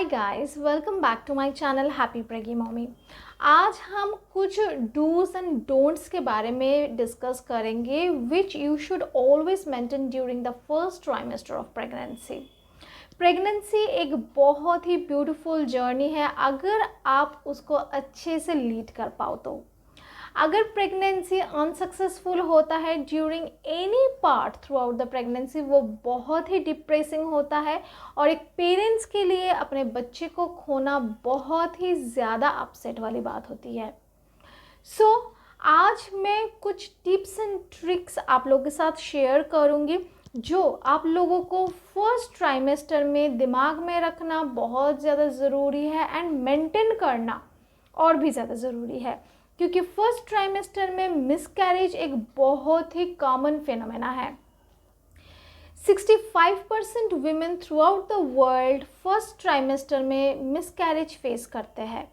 Guys, welcome back to my channel happy preggy mommy. आज हम कुछ डूज एंड डोंट्स के बारे में डिस्कस करेंगे which you should always maintain during the first trimester of pregnancy. Pregnancy एक बहुत ही ब्यूटीफुल जर्नी है अगर आप उसको अच्छे से लीड कर पाओ तो। अगर प्रेगनेंसी अनसक्सेसफुल होता है during any part through out the pregnancy, वो बहुत ही डिप्रेसिंग होता है और एक पेरेंट्स के लिए अपने बच्चे को खोना बहुत ही ज़्यादा अपसेट वाली बात होती है। सो आज मैं कुछ टिप्स एंड ट्रिक्स आप लोगों के साथ शेयर करूँगी जो आप लोगों को फर्स्ट ट्राइमेस्टर में दिमाग में रखना बहुत ज़्यादा ज़रूरी है एंड मेंटेन करना और भी ज़्यादा ज़रूरी है, क्योंकि फर्स्ट ट्राइमेस्टर में मिसकैरेज एक बहुत ही कॉमन फिनोमेना है। 65% women through out the world first trimester में मिसकैरेज फेस करते हैं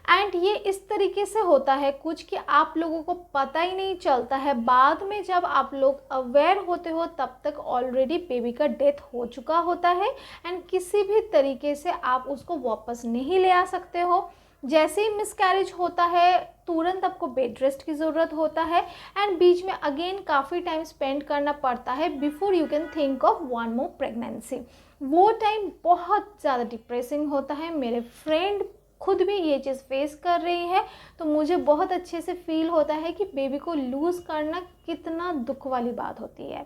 एंड ये इस तरीके से होता है कुछ कि आप लोगों को पता ही नहीं चलता है। बाद में जब आप लोग अवेयर होते हो तब तक ऑलरेडी बेबी का डेथ हो चुका होता है एंड किसी भी तरीके से आप उसको वापस नहीं ले आ सकते हो। जैसे ही मिसकैरेज होता है तुरंत आपको बेड रेस्ट की ज़रूरत होता है एंड बीच में अगेन काफ़ी टाइम स्पेंड करना पड़ता है before you can think of one more pregnancy. वो टाइम बहुत ज़्यादा डिप्रेसिंग होता है। मेरे फ्रेंड खुद भी ये चीज़ फेस कर रही है तो मुझे बहुत अच्छे से फील होता है कि बेबी को लूज़ करना कितना दुख वाली बात होती है।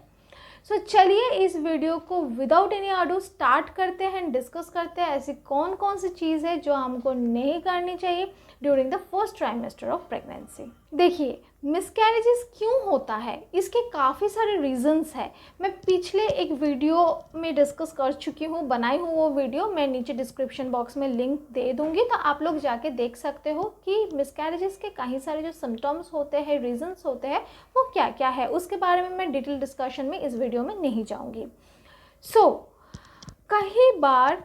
सो चलिए इस वीडियो को विदाउट एनी आडू स्टार्ट करते हैं, डिस्कस करते हैं ऐसी कौन कौन सी चीज़ है जो हमको नहीं करनी चाहिए during the first trimester of pregnancy. देखिए, मिसकैरेजेस क्यों होता है, इसके काफ़ी सारे रीजंस है। मैं पिछले एक वीडियो में डिस्कस कर चुकी हूँ, बनाई हूँ वो वीडियो, मैं नीचे डिस्क्रिप्शन बॉक्स में लिंक दे दूँगी तो आप लोग जाके देख सकते हो कि मिसकैरेजेस के कई सारे जो सिम्टम्स होते हैं, रीजंस होते हैं, वो क्या क्या है। उसके बारे में मैं डिटेल डिस्कशन में इस वीडियो में नहीं जाऊँगी। कई बार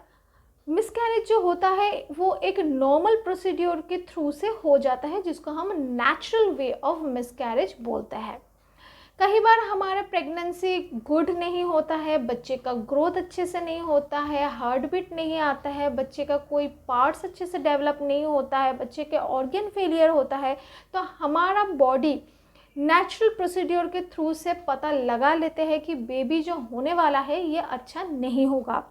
मिसकैरेज जो होता है वो एक नॉर्मल प्रोसीड्योर के थ्रू से हो जाता है जिसको हम नेचुरल वे ऑफ मिसकैरेज बोलते हैं। कई बार हमारा प्रेगनेंसी गुड नहीं होता है, बच्चे का ग्रोथ अच्छे से नहीं होता है, हार्ट बीट नहीं आता है, बच्चे का कोई पार्ट्स अच्छे से डेवलप नहीं होता है, बच्चे के ऑर्गन फेलियर होता है, तो हमारा बॉडी नेचुरल प्रोसीड्योर के थ्रू से पता लगा लेते हैं कि बेबी जो होने वाला है ये अच्छा नहीं होगा,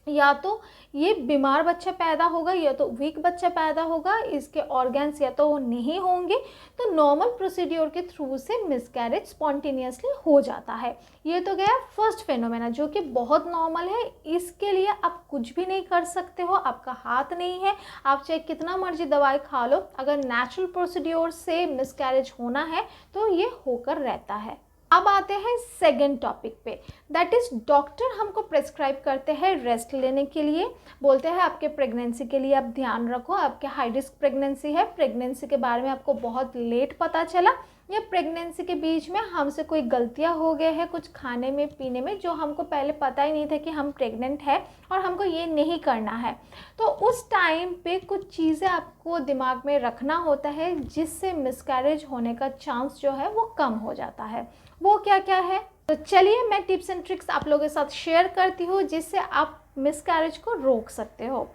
या तो ये बीमार बच्चा पैदा होगा या तो वीक बच्चा पैदा होगा, इसके ऑर्गन्स या तो नहीं होंगे। तो नॉर्मल प्रोसीड्योर के थ्रू से मिसकैरेज स्पॉन्टेनियसली हो जाता है। ये तो गया फर्स्ट फेनोमेना जो कि बहुत नॉर्मल है, इसके लिए आप कुछ भी नहीं कर सकते हो, आपका हाथ नहीं है, आप चाहे कितना मर्जी दवाई खा लो, अगर नेचुरल प्रोसीड्योर से मिसकैरेज होना है तो ये होकर रहता है। अब आते हैं सेकेंड टॉपिक पे, दैट इज़ डॉक्टर हमको प्रेस्क्राइब करते हैं रेस्ट लेने के लिए, बोलते हैं आपके प्रेगनेंसी के लिए आप ध्यान रखो, आपके हाई रिस्क प्रेगनेंसी है, प्रेगनेंसी के बारे में आपको बहुत लेट पता चला या प्रेगनेंसी के बीच में हमसे कोई गलतियां हो गए हैं कुछ खाने में पीने में जो हमको पहले पता ही नहीं था कि हम प्रेग्नेंट है और हमको ये नहीं करना है। तो उस टाइम पे कुछ चीज़ें आपको दिमाग में रखना होता है जिससे मिसकैरेज होने का चांस जो है वो कम हो जाता है। वो क्या क्या है, तो चलिए मैं टिप्स एंड ट्रिक्स आप लोगों के साथ शेयर करती हूँ जिससे आप मिसकैरेज को रोक सकते हो।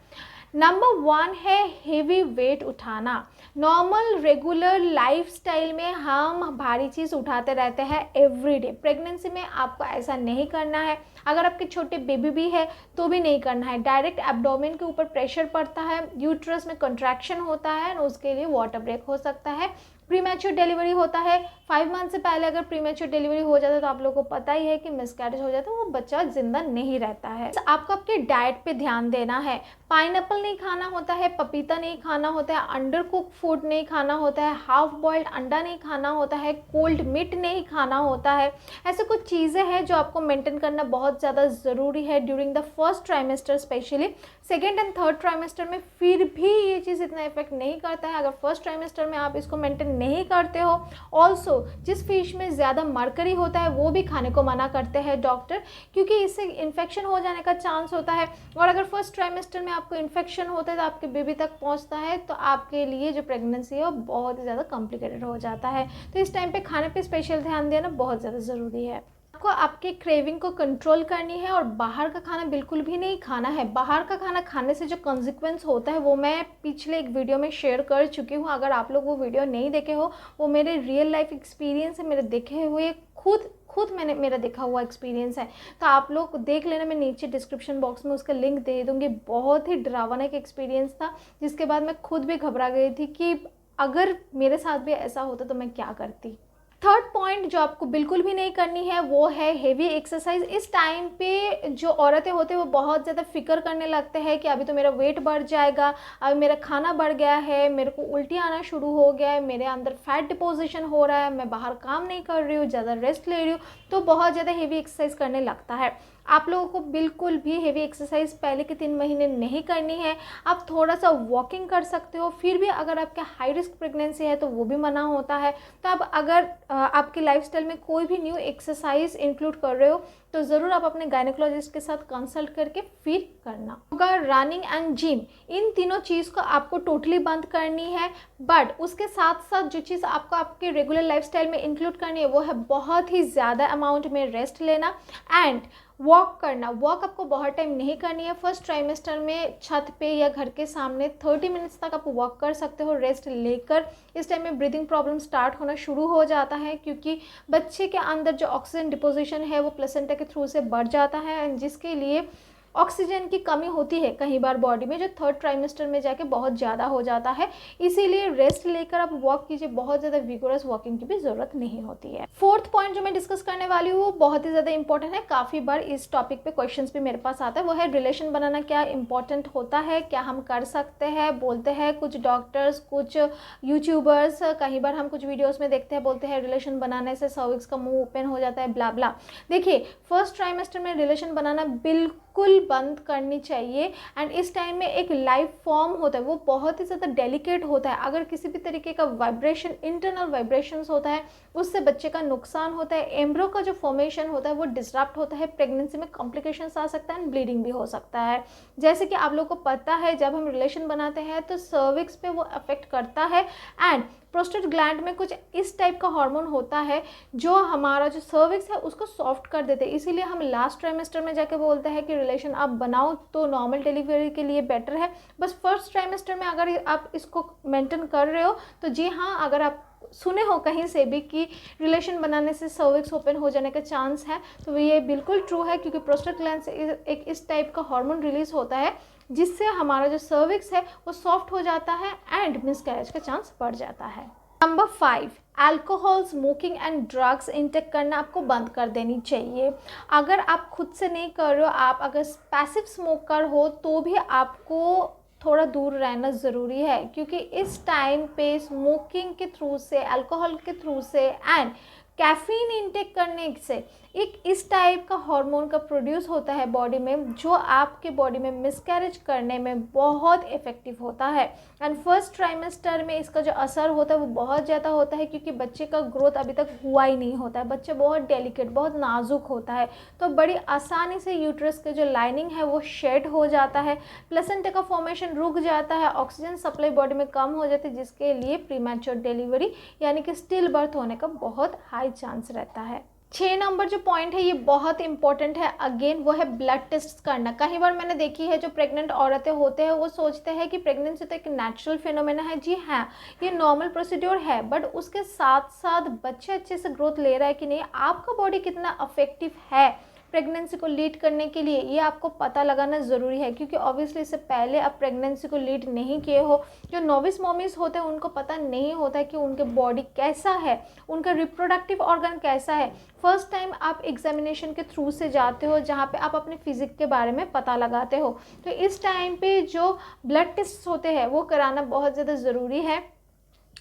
नंबर 1 है हेवी वेट उठाना। नॉर्मल रेगुलर लाइफस्टाइल में हम भारी चीज़ उठाते रहते हैं एवरीडे। प्रेगनेंसी में आपको ऐसा नहीं करना है, अगर आपके छोटे बेबी भी है तो भी नहीं करना है। डायरेक्ट एब्डोमेन के ऊपर प्रेशर पड़ता है, यूट्रस में कंट्रैक्शन होता है और उसके लिए वाटर ब्रेक हो सकता है। प्रीमैच्योर डिलीवरी होता है, 5 मंथ से पहले अगर प्रीमैच्योर डिलीवरी हो जाता है तो आप लोगों को पता ही है कि मिसकैरेज हो जाता है, वो बच्चा जिंदा नहीं रहता है। आपको आपके डाइट पे ध्यान देना है। पाइनएप्पल नहीं खाना होता है, पपीता नहीं खाना होता है, अंडर कुक फूड नहीं खाना होता है, हाफ बॉइल्ड अंडा नहीं खाना होता है, कोल्ड मीट नहीं खाना होता है। ऐसे कुछ चीज़ें हैं जो आपको मेंटेन करना बहुत ज़्यादा ज़रूरी है during the first trimester. Specially second and third trimester में फिर भी ये चीज़ इतना इफेक्ट नहीं करता है। अगर फर्स्ट ट्राइमेस्टर में आप इसको मेंटेन नहीं करते हो, ऑल्सो जिस फिश में ज़्यादा मरकरी होता है वो भी खाने को मना करते हैं डॉक्टर, क्योंकि इससे इन्फेक्शन हो जाने का चांस होता है। और अगर फर्स्ट ट्राइमेस्टर में आपको इन्फेक्शन होता है तो आपके बेबी तक पहुंचता है तो आपके लिए जो प्रेगनेंसी है वो बहुत ही ज़्यादा कॉम्प्लिकेटेड हो जाता है। तो इस टाइम पे खाने पे स्पेशल ध्यान देना बहुत ज़्यादा ज़रूरी है। आपको आपके क्रेविंग को कंट्रोल करनी है और बाहर का खाना बिल्कुल भी नहीं खाना है। बाहर का खाना खाने से जो कॉन्सिक्वेंस होता है वो मैं पिछले एक वीडियो में शेयर कर चुकी हूँ। अगर आप लोग वो वीडियो नहीं देखे हो, वो मेरे रियल लाइफ एक्सपीरियंस है, मेरे देखे हुए खुद मैंने मेरा देखा हुआ एक्सपीरियंस है, तो आप लोग देख लेना। मैं नीचे डिस्क्रिप्शन बॉक्स में उसका लिंक दे दूँगी। बहुत ही डरावना एक एक्सपीरियंस था, जिसके बाद मैं खुद भी घबरा गई थी कि अगर मेरे साथ भी ऐसा होता तो मैं क्या करती। थर्ड पॉइंट जो आपको बिल्कुल भी नहीं करनी है वो है हेवी एक्सरसाइज। इस टाइम पे जो औरतें होते हैं वो बहुत ज़्यादा फिक्र करने लगते हैं कि अभी तो मेरा वेट बढ़ जाएगा, अभी मेरा खाना बढ़ गया है, मेरे को उल्टी आना शुरू हो गया है, मेरे अंदर फैट डिपोजिशन हो रहा है, मैं बाहर काम नहीं कर रही हूँ, ज़्यादा रेस्ट ले रही हूँ, तो बहुत ज़्यादा हेवी एक्सरसाइज करने लगता है। आप लोगों को बिल्कुल भी हेवी एक्सरसाइज पहले के 3 महीने नहीं करनी है। आप थोड़ा सा वॉकिंग कर सकते हो, फिर भी अगर आपके हाई रिस्क प्रेगनेंसी है तो वो भी मना होता है। तो अब अगर आपकी लाइफस्टाइल में कोई भी न्यू एक्सरसाइज इंक्लूड कर रहे हो तो ज़रूर आप अपने गायनेकोलॉजिस्ट के साथ कंसल्ट करके फिर करना होगा। रनिंग एंड जिम, इन तीनों चीज़ को आपको टोटली बंद करनी है, बट उसके साथ साथ जो चीज़ आपको आपके रेगुलर लाइफस्टाइल में इंक्लूड करनी है वो है बहुत ही ज़्यादा अमाउंट में रेस्ट लेना एंड वॉक करना। वॉक आपको बहुत टाइम नहीं करनी है। फर्स्ट ट्राइमेस्टर में छत पे या घर के सामने 30 मिनट्स तक आप वॉक कर सकते हो रेस्ट लेकर। इस टाइम में ब्रीदिंग प्रॉब्लम स्टार्ट होना शुरू हो जाता है, क्योंकि बच्चे के अंदर जो ऑक्सीजन डिपोजिशन है वो प्लेसेंटा के थ्रू से बढ़ जाता है, जिसके लिए ऑक्सीजन की कमी होती है कई बार बॉडी में, जो थर्ड ट्राइमेस्टर में जाके बहुत ज़्यादा हो जाता है। इसीलिए रेस्ट लेकर आप वॉक कीजिए, बहुत ज़्यादा विगोरस वॉकिंग की भी ज़रूरत नहीं होती है। फोर्थ पॉइंट जो मैं डिस्कस करने वाली हूँ वो बहुत ही ज़्यादा इंपॉर्टेंट है। काफ़ी बार इस टॉपिक पे क्वेश्चंस भी मेरे पास आता है, वो है रिलेशन बनाना क्या इंपॉर्टेंट होता है, क्या हम कर सकते हैं। बोलते हैं कुछ डॉक्टर्स, कुछ यूट्यूबर्स, कई बार हम कुछ वीडियोज़ में देखते हैं, बोलते हैं रिलेशन बनाने से सर्विक्स का मुँह ओपन हो जाता है, ब्ला ब्ला। देखिए, फर्स्ट ट्राइमेस्टर में रिलेशन बनाना बिल्कुल बंद करनी चाहिए। एंड इस टाइम में एक लाइफ फॉर्म होता है वो बहुत ही ज़्यादा डेलिकेट होता है। अगर किसी भी तरीके का वाइब्रेशन, इंटरनल वाइब्रेशंस होता है, उससे बच्चे का नुकसान होता है। एम्ब्रो का जो फॉर्मेशन होता है वो डिसरप्ट होता है, प्रेगनेंसी में कॉम्प्लिकेशंस आ सकता है एंड ब्लीडिंग भी हो सकता है। जैसे कि आप लोग को पता है, जब हम रिलेशन बनाते हैं तो सर्विक्स पे वो अफेक्ट करता है एंड प्रोस्टेट ग्लैंड में कुछ इस टाइप का हार्मोन होता है जो हमारा जो सर्विक्स है उसको सॉफ्ट कर देते हैं। इसीलिए हम लास्ट ट्राइमेस्टर में जाके बोलते हैं कि रिलेशन आप बनाओ तो नॉर्मल डिलीवरी के लिए बेटर है। बस फर्स्ट ट्राइमेस्टर में अगर आप इसको मेंटेन कर रहे हो तो जी हाँ, अगर आप सुने हो कहीं से भी कि रिलेशन बनाने से सर्विक्स ओपन हो जाने का चांस है, तो ये बिल्कुल ट्रू है, क्योंकि प्रोस्टेट ग्लैंड से एक इस टाइप का हार्मोन रिलीज होता है जिससे हमारा जो सर्विक्स है वो सॉफ्ट हो जाता है एंड मिसकैरेज का चांस बढ़ जाता है। Number 5, alcohol, smoking and drugs intake करना आपको बंद कर देनी चाहिए। अगर आप खुद से नहीं कर रहे हो, आप अगर पैसिव स्मोकर हो तो भी आपको थोड़ा दूर रहना ज़रूरी है, क्योंकि इस टाइम पे स्मोकिंग के थ्रू से, अल्कोहल के थ्रू से एंड कैफीन इंटेक करने से एक इस टाइप का हार्मोन का प्रोड्यूस होता है बॉडी में, जो आपके बॉडी में मिसकैरेज करने में बहुत इफ़ेक्टिव होता है। एंड फर्स्ट ट्राइमेस्टर में इसका जो असर होता है वो बहुत ज़्यादा होता है, क्योंकि बच्चे का ग्रोथ अभी तक हुआ ही नहीं होता है। बच्चे बहुत डेलिकेट, बहुत नाजुक होता है, तो बड़ी आसानी से यूट्रस के जो लाइनिंग है वो शेड हो जाता है, प्लेसेंटा का फॉर्मेशन रुक जाता है, ऑक्सीजन सप्लाई बॉडी में कम हो जाती है, जिसके लिए प्रीमैच्योर डिलीवरी यानी कि स्टिल बर्थ होने का बहुत हाई चांस रहता है। 6 नंबर जो पॉइंट है ये बहुत इंपॉर्टेंट है, अगेन वो है ब्लड टेस्ट करना। कई बार मैंने देखी है जो प्रेग्नेंट औरतें होते हैं वो सोचते हैं कि प्रेगनेंसी तो एक नेचुरल फिनोमेना है। जी हाँ, ये नॉर्मल प्रोसीड्योर है, बट उसके साथ साथ बच्चे अच्छे से ग्रोथ ले रहा है कि नहीं, आपका बॉडी कितना अफेक्टिव है प्रेगनेंसी को लीड करने के लिए, ये आपको पता लगाना ज़रूरी है। क्योंकि ऑब्वियसली इससे पहले आप प्रेगनेंसी को लीड नहीं किए हो, जो नोविस मॉमीज होते हैं उनको पता नहीं होता है कि उनके बॉडी कैसा है, उनका रिप्रोडक्टिव ऑर्गन कैसा है। फर्स्ट टाइम आप एग्जामिनेशन के थ्रू से जाते हो, जहाँ पे आप अपने फिजिक के बारे में पता लगाते हो, तो इस टाइम पे जो ब्लड टेस्ट होते हैं वो कराना बहुत ज़्यादा ज़रूरी है।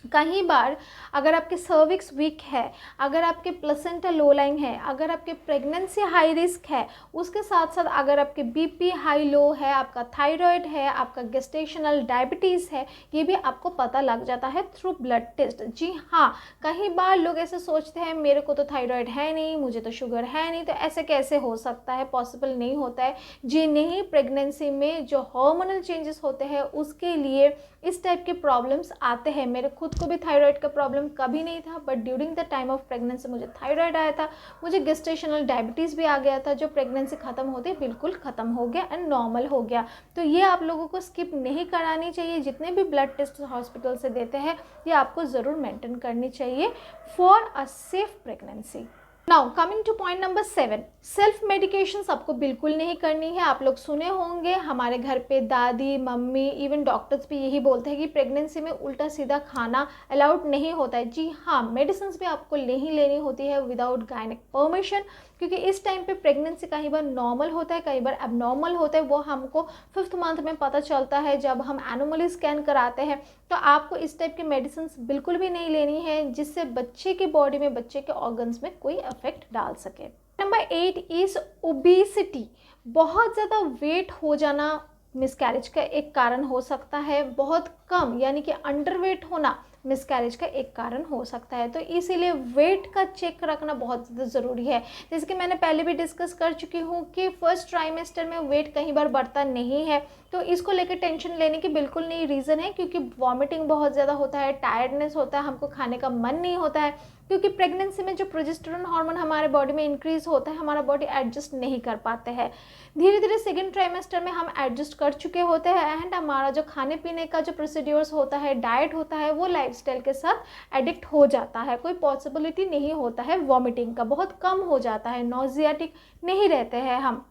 कई बार अगर आपके सर्विक्स वीक है, अगर आपके प्लेसेंटा लो लाइंग है, अगर आपके प्रेगनेंसी हाई रिस्क है, उसके साथ साथ अगर आपके बीपी हाई लो है, आपका थायराइड है, आपका गेस्टेशनल डायबिटीज़ है, ये भी आपको पता लग जाता है थ्रू ब्लड टेस्ट। जी हाँ, कई बार लोग ऐसे सोचते हैं मेरे को तो थायराइड है नहीं, मुझे तो शुगर है नहीं, तो ऐसे कैसे हो सकता है, पॉसिबल नहीं होता है। जी नहीं, प्रेगनेंसी में जो हार्मोनल चेंजेस होते हैं उसके लिए इस टाइप के प्रॉब्लम्स आते हैं। मेरे खुद को भी थायराइड का प्रॉब्लम कभी नहीं था, but during the time of pregnancy मुझे थायराइड आया था, मुझे गेस्टेशनल डायबिटीज़ भी आ गया था, जो प्रेगनेंसी ख़त्म होते बिल्कुल ख़त्म हो गया एंड नॉर्मल हो गया। तो ये आप लोगों को स्किप नहीं करानी चाहिए। जितने भी ब्लड टेस्ट हॉस्पिटल से देते हैं ये आपको ज़रूर मेंटेन करनी चाहिए for a safe pregnancy. Now coming two point number 7, self medication आपको बिल्कुल नहीं करनी है। आप लोग सुने होंगे हमारे घर पे दादी, मम्मी, इवन डॉक्टर्स भी यही बोलते हैं कि प्रेगनेंसी में उल्टा सीधा खाना अलाउड नहीं होता है। जी हाँ, मेडिसिन भी आपको नहीं लेनी होती है विदाउट गायनिक परमिशन, क्योंकि इस टाइम पे प्रेगनेंसी कई बार नॉर्मल होता है, कई बार एबनॉर्मल होता है। वो हमको 5th मंथ में पता चलता है जब हम एनोमली स्कैन कराते हैं। तो आपको इस टाइप की मेडिसिन बिल्कुल भी नहीं लेनी है जिससे बच्चे की बॉडी में, बच्चे के ऑर्गन्स में कोई इफेक्ट डाल सके। Number 8 is obesity. बहुत ज़्यादा वेट हो जाना मिसकैरेज का एक कारण हो सकता है। बहुत कम यानी कि अंडरवेट होना मिसकैरेज का एक कारण हो सकता है। तो इसीलिए वेट का चेक रखना बहुत ज़्यादा ज़रूरी है। जैसे कि मैंने पहले भी डिस्कस कर चुकी हूँ कि फर्स्ट ट्राइमेस्टर में वेट कई बार बढ़ता नहीं है, तो इसको लेकर टेंशन लेने की बिल्कुल नहीं रीज़न है, क्योंकि वॉमिटिंग बहुत ज़्यादा होता है, टायर्डनेस होता है, हमको खाने का मन नहीं होता है, क्योंकि प्रेगनेंसी में जो प्रोजेस्टेरोन हार्मोन हमारे बॉडी में इंक्रीज होता है, हमारा बॉडी एडजस्ट नहीं कर पाते हैं। धीरे धीरे सेकेंड ट्राइमेस्टर में हम एडजस्ट कर चुके होते हैं एंड हमारा जो खाने पीने का जो प्रोसीड्योर्स होता है, डाइट होता है, वो लाइफस्टाइल के साथ एडिक्ट हो जाता है। कोई पॉसिबिलिटी नहीं होता है वॉमिटिंग का, बहुत कम हो जाता है, नॉजियाटिक नहीं रहते हैं हम।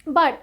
बट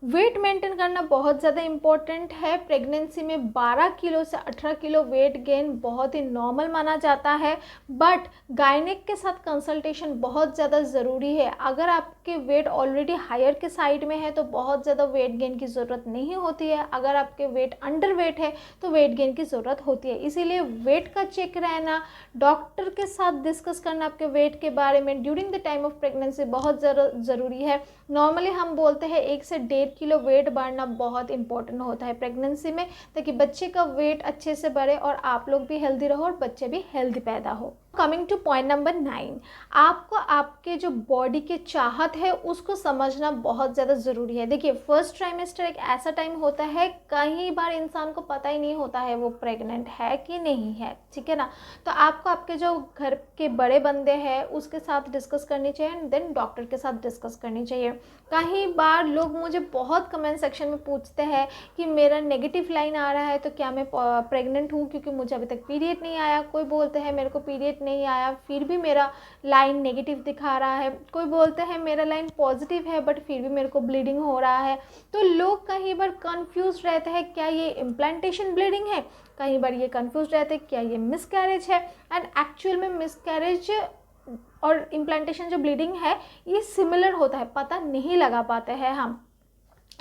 वेट मेंटेन करना बहुत ज़्यादा इम्पॉर्टेंट है। प्रेगनेंसी में 12 किलो से 18 किलो वेट गेन बहुत ही नॉर्मल माना जाता है, बट गायनेक के साथ कंसल्टेशन बहुत ज़्यादा ज़रूरी है। अगर आपके वेट ऑलरेडी हायर के साइड में है तो बहुत ज़्यादा वेट गेन की ज़रूरत नहीं होती है। अगर आपके वेट अंडर वेट है तो वेट गेन की ज़रूरत होती है। इसीलिए वेट का चेक रहना, डॉक्टर के साथ डिस्कस करना आपके वेट के बारे में during the time of pregnancy बहुत ज़्यादा ज़रूरी है। नॉर्मली हम बोलते हैं 1 से 1.5 किलो वेट बढ़ना बहुत इंपॉर्टेंट होता है प्रेगनेंसी में, ताकि बच्चे का वेट अच्छे से बढ़े और आप लोग भी हेल्दी रहो और बच्चे भी हेल्दी पैदा हो। कमिंग टू पॉइंट नंबर 9, आपको आपके जो बॉडी के चाहत है उसको समझना बहुत ज़्यादा ज़रूरी है। देखिए, फर्स्ट ट्राइमेस्टर एक ऐसा टाइम होता है, कई बार इंसान को पता ही नहीं होता है वो प्रेग्नेंट है कि नहीं है, ठीक है ना। तो आपको आपके जो घर के बड़े बंदे हैं उसके साथ डिस्कस करनी चाहिए एंड देन डॉक्टर के साथ डिस्कस करनी चाहिए। कई बार लोग मुझे बहुत कमेंट सेक्शन में पूछते हैं कि मेरा नेगेटिव लाइन आ रहा है तो क्या मैं प्रेग्नेंट हूँ, क्योंकि मुझे अभी तक पीरियड नहीं आया। कोई बोलते हैं मेरे को पीरियड नहीं आया फिर भी मेरा लाइन नेगेटिव दिखा रहा है। कोई बोलते हैं मेरा लाइन पॉजिटिव है बट फिर भी मेरे को ब्लीडिंग हो रहा है। तो लोग कई बार कंफ्यूज रहते हैं, क्या ये इम्प्लांटेशन ब्लीडिंग है, कई बार ये कंफ्यूज रहते हैं क्या ये मिसकैरेज है। एंड एक्चुअल में मिसकैरेज और इम्प्लांटेशन जो ब्लीडिंग है ये सिमिलर होता है, पता नहीं लगा पाते हैं हम।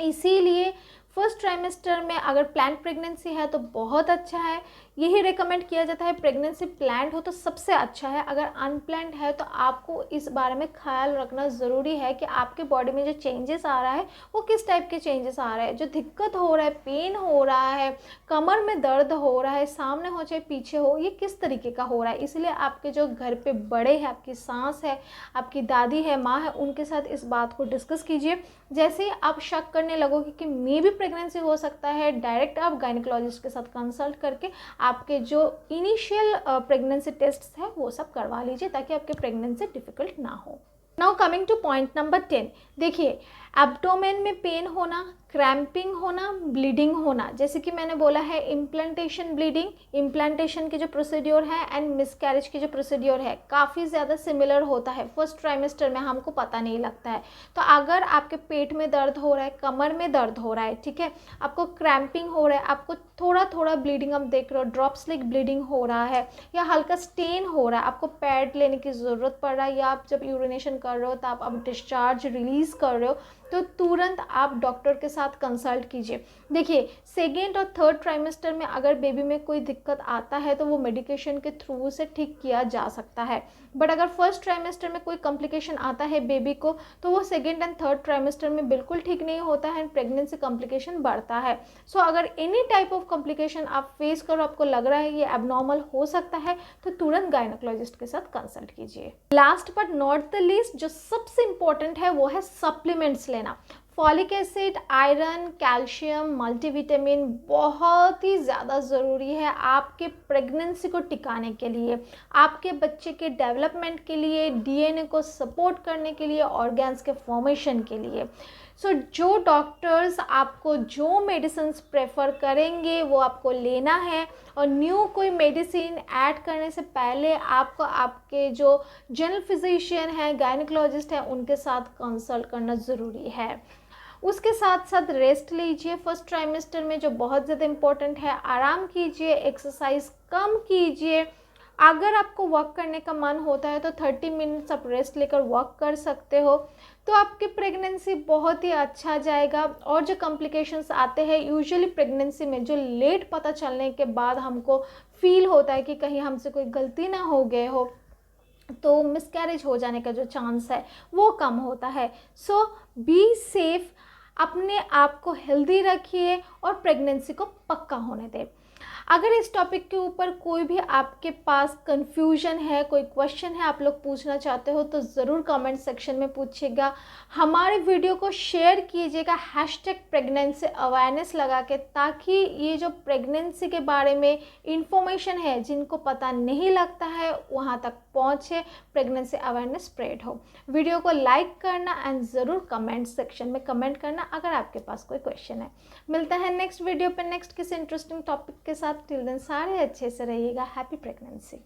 इसीलिए फर्स्ट ट्राइमेस्टर में अगर प्लान प्रेगनेंसी है तो बहुत अच्छा है, यही रेकमेंड किया जाता है। प्रेगनेंसी प्लान्ड हो तो सबसे अच्छा है, अगर अनप्लान्ड है तो आपको इस बारे में ख्याल रखना ज़रूरी है कि आपके बॉडी में जो चेंजेस आ रहा है वो किस टाइप के चेंजेस आ रहे हैं। जो दिक्कत हो रहा है, पेन हो रहा है, कमर में दर्द हो रहा है, सामने हो चाहे पीछे हो, ये किस तरीके का हो रहा है। इसलिए आपके जो घर पे बड़े हैं, आपकी सास है, आपकी दादी है, माँ है, उनके साथ इस बात को डिस्कस कीजिए। जैसे ही आप शक करने लगोगे कि मे भी प्रेगनेंसी हो सकता है, डायरेक्ट आप गायनेकोलॉजिस्ट के साथ कंसल्ट करके आपके जो इनिशियल प्रेगनेंसी टेस्ट्स है वो सब करवा लीजिए, ताकि आपके प्रेगनेंसी डिफ़िकल्ट ना हो। Now coming two point number 10, देखिए, एब्डोमेन में पेन होना, क्रैम्पिंग होना, ब्लीडिंग होना, जैसे कि मैंने बोला है इम्प्लांटेशन ब्लीडिंग, इम्प्लांटेशन के जो प्रोसीड्योर है एंड मिसकैरेज के जो प्रोसीड्योर है काफ़ी ज़्यादा सिमिलर होता है। फर्स्ट ट्राइमेस्टर में हमको पता नहीं लगता है। तो अगर आपके पेट में दर्द हो रहा है, कमर में दर्द हो रहा है, ठीक है, आपको क्रैम्पिंग हो रहा है, आपको थोड़ा थोड़ा ब्लीडिंग आप देख रहे हो, ड्रॉप्स लाइक ब्लीडिंग हो रहा है या हल्का स्टेन हो रहा है, आपको पैड लेने की ज़रूरत पड़ रहा है, या आप जब यूरिनेशन कर रहे हो तो आप अब डिस्चार्ज रिलीज़ कर रहे हो, तो तुरंत आप डॉक्टर के साथ कंसल्ट कीजिए। देखिए, सेकेंड और थर्ड ट्राइमेस्टर में अगर बेबी में कोई दिक्कत आता है तो वो मेडिकेशन के थ्रू से ठीक किया जा सकता है, बट अगर फर्स्ट ट्राइमेस्टर में कोई कॉम्प्लिकेशन आता है बेबी को तो वो सेकेंड एंड थर्ड ट्राइमेस्टर में बिल्कुल ठीक नहीं होता है एंड प्रेगनेंसी कॉम्प्लिकेशन बढ़ता है। सो अगर एनी टाइप ऑफ कॉम्प्लिकेशन आप फेस करो, आपको लग रहा है ये एबनॉर्मल हो सकता है, तो तुरंत गायनेकोलॉजिस्ट के साथ कंसल्ट कीजिए। Last but not the least, जो सबसे इंपॉर्टेंट है वो है सप्लीमेंट्स लेना। Folic acid, iron, calcium, multivitamin बहुत ही ज़्यादा ज़रूरी है आपके प्रेगनेंसी को टिकाने के लिए, आपके बच्चे के डेवलपमेंट के लिए, डीएनए को सपोर्ट करने के लिए, ऑर्गन्स के फॉर्मेशन के लिए। सो जो डॉक्टर्स आपको जो मेडिसिन प्रेफर करेंगे वो आपको लेना है, और न्यू कोई मेडिसिन ऐड करने से पहले आपको आपके जो जनरल फिजिशियन है, गायनिकोलॉजिस्ट है, उनके साथ कंसल्ट करना ज़रूरी है। उसके साथ साथ रेस्ट लीजिए फर्स्ट ट्राइमेस्टर में, जो बहुत ज़्यादा इम्पोर्टेंट है। आराम कीजिए, एक्सरसाइज कम कीजिए। अगर आपको वॉक करने का मन होता है तो 30 मिनट्स आप रेस्ट लेकर वॉक कर सकते हो, तो आपकी प्रेगनेंसी बहुत ही अच्छा जाएगा। और जो कॉम्प्लिकेशंस आते हैं यूजुअली प्रेगनेंसी में, जो लेट पता चलने के बाद हमको फील होता है कि कहीं हमसे कोई गलती ना हो गए हो, तो मिसकैरेज हो जाने का जो चांस है वो कम होता है। सो बी सेफ, अपने आप को हेल्दी रखिए और प्रेगनेंसी को पक्का होने दें। अगर इस टॉपिक के ऊपर कोई भी आपके पास कंफ्यूजन है, कोई क्वेश्चन है, आप लोग पूछना चाहते हो, तो ज़रूर कमेंट सेक्शन में पूछिएगा। हमारे वीडियो को शेयर कीजिएगा #प्रेगनेंसी अवेयरनेस लगा के, ताकि ये जो प्रेगनेंसी के बारे में इंफॉर्मेशन है जिनको पता नहीं लगता है वहाँ तक पहुँचे, प्रेगनेंसी अवेयरनेस स्प्रेड हो। वीडियो को लाइक करना एंड ज़रूर कमेंट सेक्शन में कमेंट करना अगर आपके पास कोई क्वेश्चन है। मिलता है नेक्स्ट वीडियो पे नेक्स्ट किसी इंटरेस्टिंग टॉपिक के साथ। टिल देन सारे अच्छे से रहिएगा। Happy pregnancy.